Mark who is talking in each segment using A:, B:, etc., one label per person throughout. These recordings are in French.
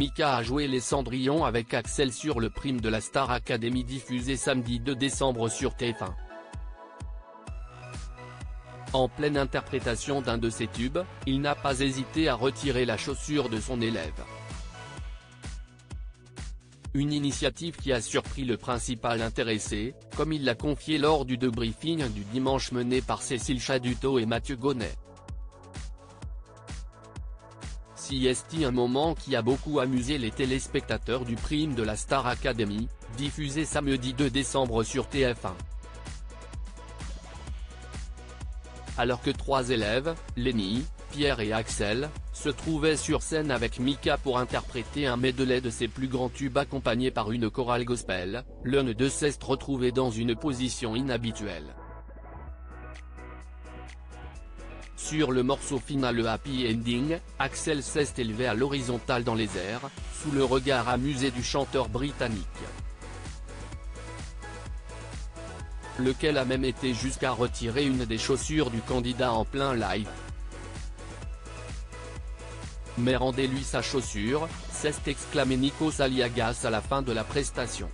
A: Mika a joué les Cendrillons avec Axel sur le Prime de la Star Academy diffusé samedi 2 décembre sur TF1. En pleine interprétation d'un de ses tubes, il n'a pas hésité à retirer la chaussure de son élève. Une initiative qui a surpris le principal intéressé, comme il l'a confié lors du debriefing du dimanche mené par Cécile Chaduto et Mathieu Gonnet. C'est un moment qui a beaucoup amusé les téléspectateurs du Prime de la Star Academy, diffusé samedi 2 décembre sur TF1. Alors que 3 élèves, Lenny, Pierre et Axel, se trouvaient sur scène avec Mika pour interpréter un medley de ses plus grands tubes accompagné par une chorale gospel, l'un d'eux s'est retrouvé dans une position inhabituelle. Sur le morceau final le Happy Ending, Axel s'est élevé à l'horizontale dans les airs, sous le regard amusé du chanteur britannique. Lequel a même été jusqu'à retirer une des chaussures du candidat en plein live. Mais rendez-lui sa chaussure, s'est exclamé Nikos Aliagas à la fin de la prestation.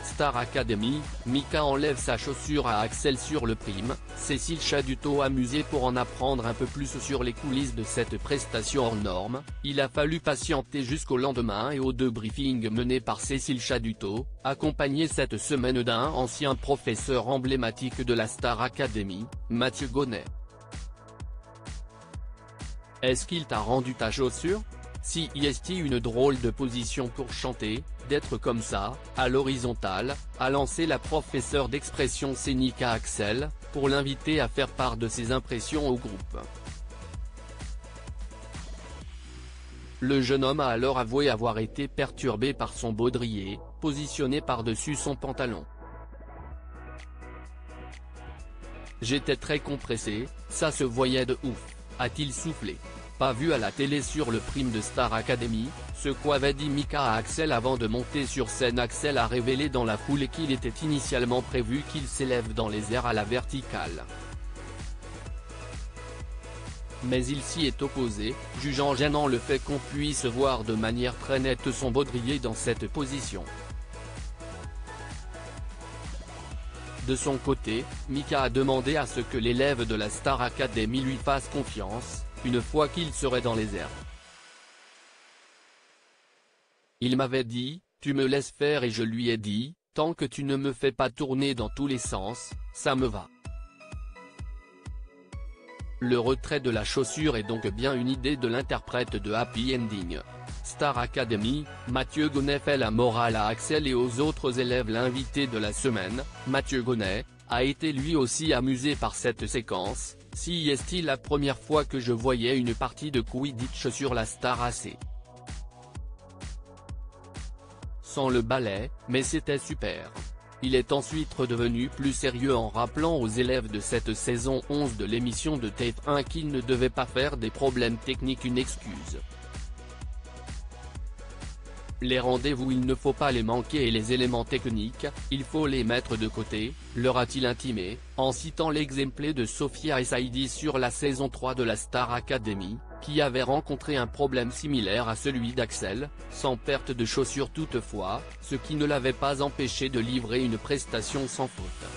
A: Star Academy, Mika enlève sa chaussure à Axel sur le Prime, Cécile Chaduto amusée pour en apprendre un peu plus sur les coulisses de cette prestation hors norme, il a fallu patienter jusqu'au lendemain et aux deux briefings menés par Cécile Chaduto, accompagné cette semaine d'un ancien professeur emblématique de la Star Academy, Mathieu Gonnet. Est-ce qu'il t'a rendu ta chaussure ? Si est une drôle de position pour chanter, d'être comme ça, à l'horizontale, a lancé la professeure d'expression scénique à Axel, pour l'inviter à faire part de ses impressions au groupe. Le jeune homme a alors avoué avoir été perturbé par son baudrier, positionné par-dessus son pantalon. J'étais très compressé, ça se voyait de ouf, a-t-il soufflé. Pas vu à la télé sur le Prime de Star Academy, ce qu'avait dit Mika à Axel avant de monter sur scène. Axel a révélé dans la foulée qu'il était initialement prévu qu'il s'élève dans les airs à la verticale. Mais il s'y est opposé, jugeant gênant le fait qu'on puisse voir de manière très nette son baudrier dans cette position. De son côté, Mika a demandé à ce que l'élève de la Star Academy lui fasse confiance, une fois qu'il serait dans les airs. Il m'avait dit, tu me laisses faire et je lui ai dit, tant que tu ne me fais pas tourner dans tous les sens, ça me va. Le retrait de la chaussure est donc bien une idée de l'interprète de Happy Ending. Star Academy, Mathieu Gonnet fait la morale à Axel et aux autres élèves. L'invité de la semaine, Mathieu Gonnet, a été lui aussi amusé par cette séquence. Si est la première fois que je voyais une partie de Quidditch sur la Star AC. Sans le balai, mais c'était super. Il est ensuite redevenu plus sérieux en rappelant aux élèves de cette saison 11 de l'émission de TF1 qu'ils ne devaient pas faire des problèmes techniques une excuse. Les rendez-vous il ne faut pas les manquer et les éléments techniques, il faut les mettre de côté, leur a-t-il intimé, en citant l'exemple de Sophia et Saïdi sur la saison 3 de la Star Academy, qui avait rencontré un problème similaire à celui d'Axel, sans perte de chaussure toutefois, ce qui ne l'avait pas empêché de livrer une prestation sans faute.